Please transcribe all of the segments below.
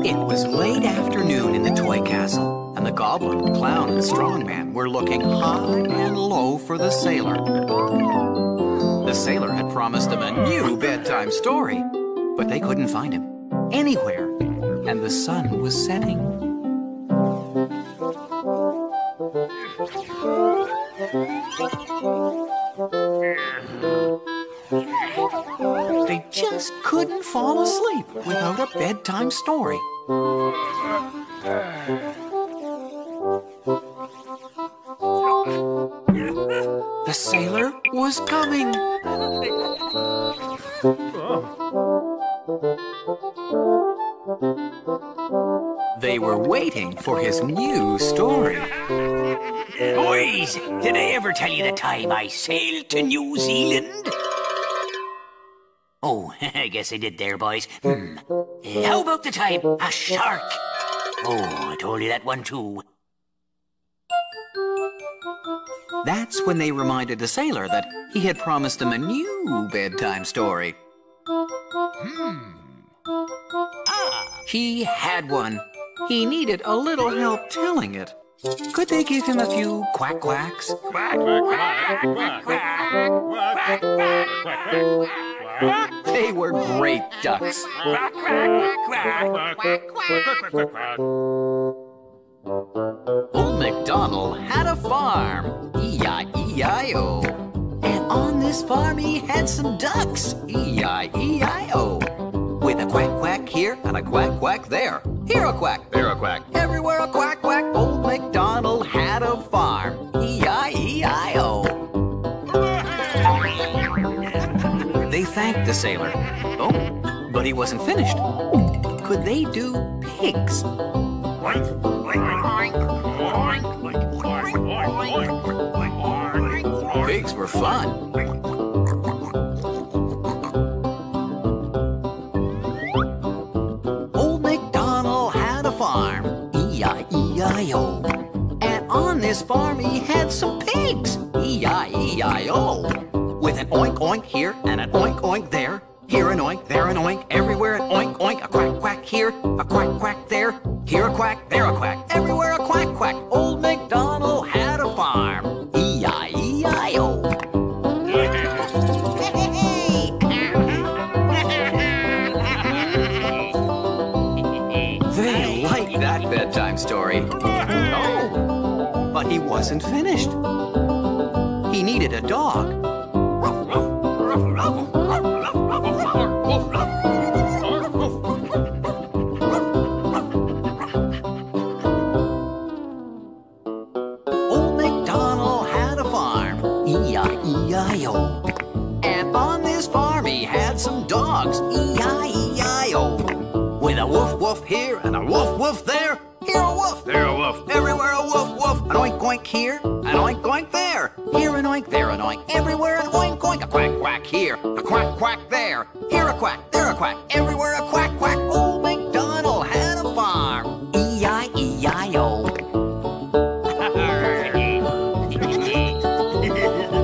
It was late afternoon in the toy castle, and the goblin, clown, and strongman were looking high and low for the sailor. The sailor had promised them a new bedtime story, but they couldn't find him anywhere, and the sun was setting. They just couldn't fall asleep without a bedtime story. The sailor was coming. They were waiting for his new story. Boys, did I ever tell you the time I sailed to New Zealand? Oh, I guess I did there, boys. How about the time a shark? Oh, I told you that one too. That's when they reminded the sailor that he had promised them a new bedtime story. He had one. He needed a little help telling it. Could they give him a few quack quacks? Quack, quack, quack, quack, quack, quack, quack. They were great ducks. Quack, quack, quack, quack, quack, quack, quack. Old MacDonald had a farm, E-I-E-I-O. And on this farm he had some ducks, E-I-E-I-O. With a quack quack here and a quack quack there. Here a quack, there a quack, everywhere a quack quack. Old MacDonald had a farm, E-I-E-I-O. They thanked the sailor. Oh, but he wasn't finished. Could they do pigs? Pigs were fun. Old MacDonald had a farm, E-I-E-I-O. And on this farm he had some pigs, E-I-E-I-O. With an oink oink here and an oink oink there. Here an oink, there an oink, everywhere an oink oink. A quack quack here, a quack quack there. Here a quack, there a quack, everywhere a quack quack. Old MacDonald had a farm, E-I-E-I-O. They liked that bedtime story. Oh, but he wasn't finished. He needed a dog. Old MacDonald had a farm, E-I-E-I-O. And on this farm he had some dogs, E-I-E-I-O. With a woof woof here and a woof woof there. Here a woof, there a woof, everywhere a woof woof. An oink oink here, an oink oink there. Here an oink, there an oink, everywhere an oink oink. A quack quack here, a quack quack there. Here a quack, there a quack, everywhere a quack quack. Old MacDonald had a farm, E-I-E-I-O.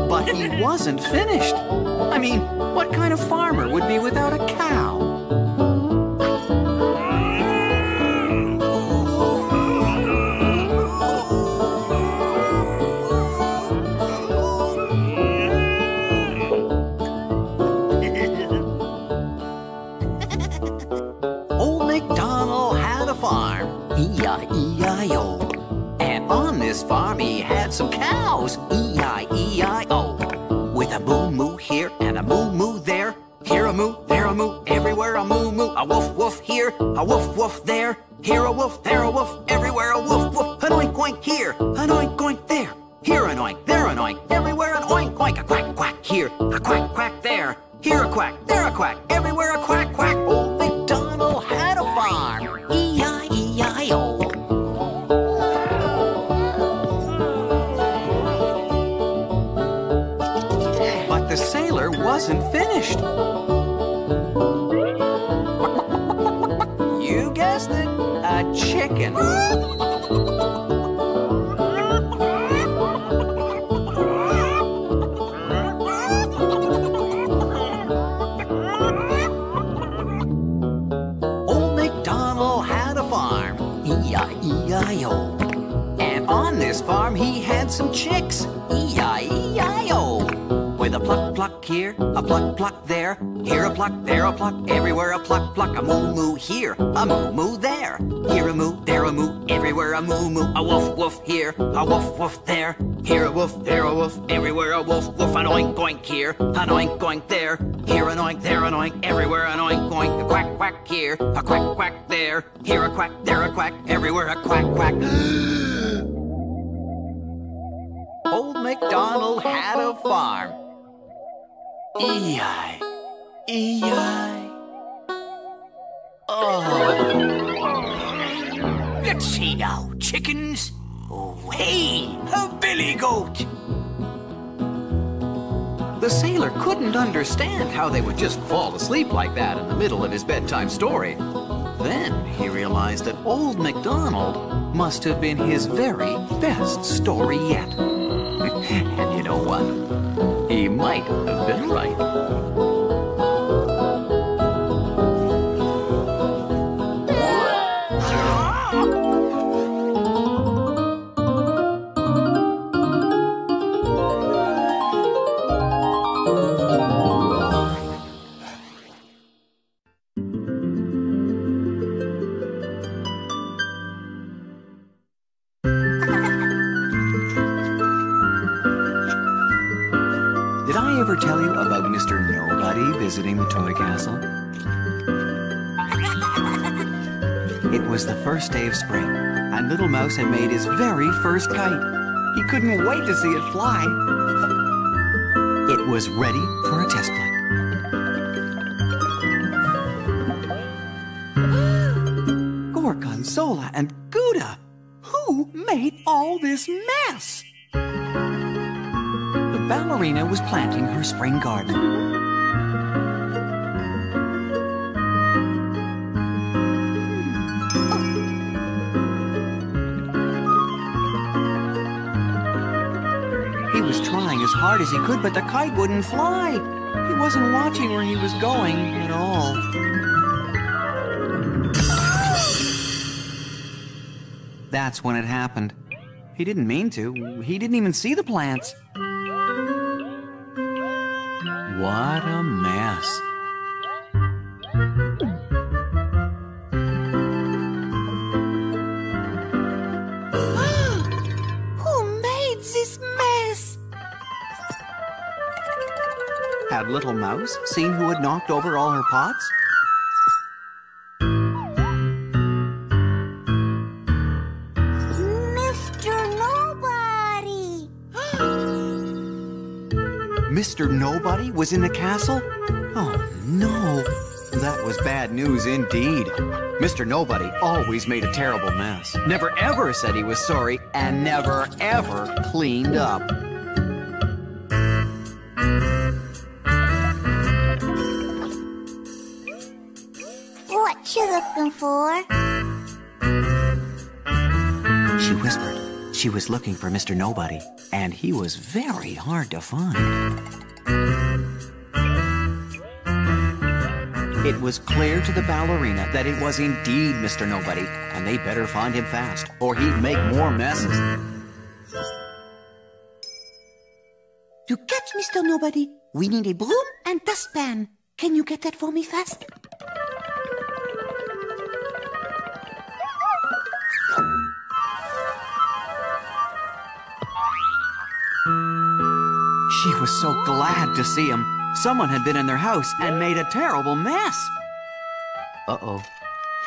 But he wasn't finished. I mean, what kind of farmer would be without a cow? Old MacDonald had a farm, E-I-E-I-O. And on this farm he had some cows, E-I-E-I-O. With a moo-moo here and a moo-moo there. Here a moo, there a moo, everywhere a moo-moo. A woof-woof here, a woof-woof there. Here a woof, there a woof, everywhere a woof-woof. An oink-oink here, an oink-oink there. Here an oink, there an oink, everywhere an oink-oink. A quack-quack here, a quack-quack there. Here a quack, there a quack, everywhere a quack-quack. Old MacDonald had a farm, E-I-E-I-O. But the sailor wasn't finished. You guessed it, a chicken. some chicks, E-I-E-I-O. With a pluck, pluck here, a pluck, pluck there. Here a pluck, there a pluck, everywhere a pluck, pluck. A moo, moo here, a moo, moo there. Here a moo, there a moo, everywhere a moo, moo. A woof, woof here, a woof, woof there. Here a woof, there a woof, everywhere a woof, woof. An oink, oink here, an oink, oink there. Here an oink, there an oink, everywhere an oink, oink. A quack, quack here, a quack, quack there. Here a quack, there a quack, everywhere a quack, quack. Old MacDonald had a farm. E-I-E-I. Oh. Let's see now, chickens. Oh, hey, a billy goat. The sailor couldn't understand how they would just fall asleep like that in the middle of his bedtime story. Then he realized that Old MacDonald must have been his very best story yet. And you know what? He might have been right. Did I ever tell you about Mr. Nobody visiting the toy castle? It was the first day of spring, and Little Mouse had made his very first kite. He couldn't wait to see it fly. It was ready for a test flight. Gorgonzola and Gouda! Who made all this mess? The ballerina was planting her spring garden. He was trying as hard as he could, but the kite wouldn't fly. He wasn't watching where he was going at all. That's when it happened. He didn't mean to. He didn't even see the plants. What a mess. Who made this mess? Had Little Mouse seen who had knocked over all her pots? Mr. Nobody was in the castle? Oh, no. That was bad news indeed. Mr. Nobody always made a terrible mess. Never ever said he was sorry, and never ever cleaned up. What you looking for? She whispered. She was looking for Mr. Nobody, and he was very hard to find. It was clear to the ballerina that it was indeed Mr. Nobody, and they'd better find him fast, or he'd make more messes. To catch Mr. Nobody, we need a broom and dustpan. Can you get that for me fast? She was so glad to see him. Someone had been in their house and made a terrible mess. Uh-oh.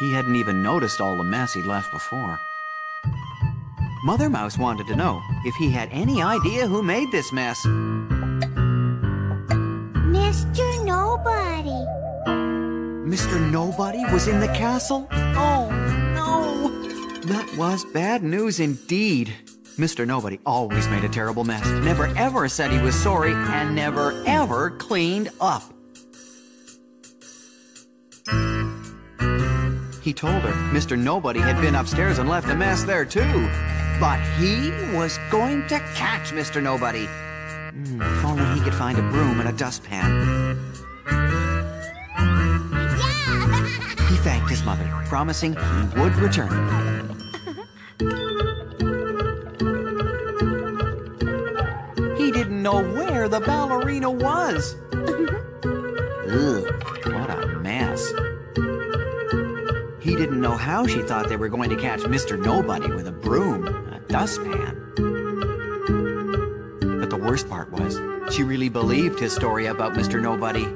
He hadn't even noticed all the mess he'd left before. Mother Mouse wanted to know if he had any idea who made this mess. Mr. Nobody. Mr. Nobody was in the castle? Oh, no. That was bad news indeed. Mr. Nobody always made a terrible mess, never ever said he was sorry, and never ever cleaned up. He told her Mr. Nobody had been upstairs and left a mess there too. But he was going to catch Mr. Nobody. If only he could find a broom and a dustpan. Yeah! He thanked his mother, promising he would return. know where the ballerina was. Ugh, what a mess. He didn't know how she thought they were going to catch Mr. Nobody with a broom, a dustpan. But the worst part was, she really believed his story about Mr. Nobody.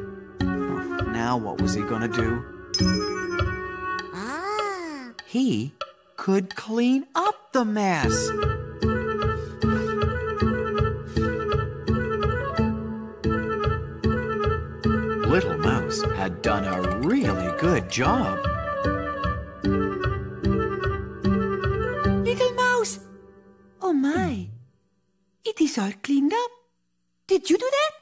Oh, now what was he gonna do? He could clean up the mess. Little Mouse had done a really good job. Little Mouse! Oh my! It is all cleaned up. Did you do that?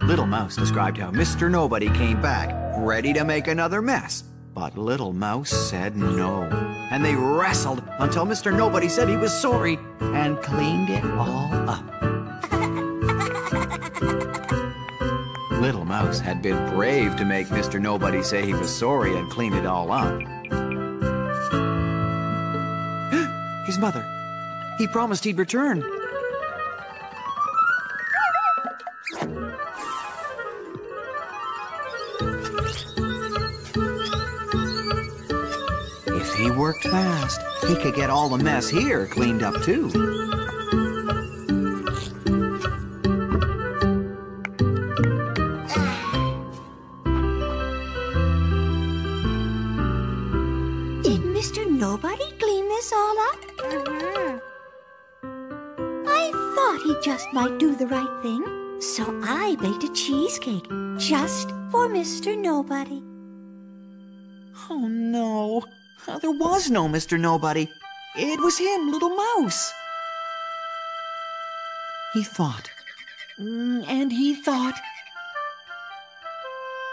Little Mouse described how Mr. Nobody came back, ready to make another mess. But Little Mouse said no. And they wrestled until Mr. Nobody said he was sorry and cleaned it all up. Little Mouse had been brave to make Mr. Nobody say he was sorry and clean it all up. His mother. He promised he'd return. If he worked fast, he could get all the mess here cleaned up too. Did Mr. Nobody clean this all up? I thought he just might do the right thing, so I baked a cheesecake just for Mr. Nobody. Oh no, there was no Mr. Nobody. It was him, Little Mouse. He thought, and he thought.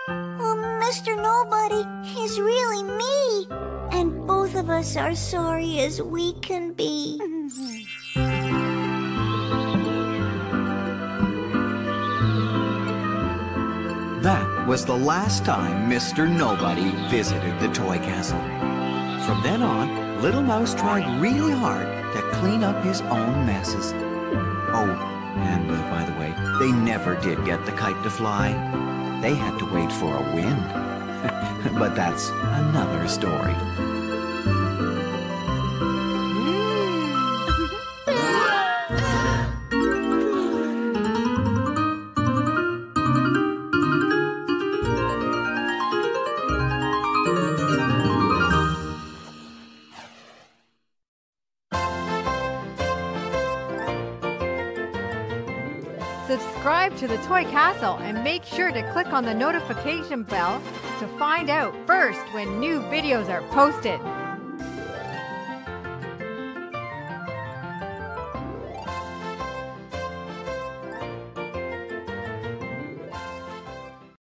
Oh, Mr. Nobody, he's really me. And both of us are sorry as we can be. That was the last time Mr. Nobody visited the toy castle. From then on, Little Mouse tried really hard to clean up his own messes. Oh, and by the way, they never did get the kite to fly. They had to wait for a wind. But that's another story. Subscribe to the Toy Castle and make sure to click on the notification bell to find out first when new videos are posted.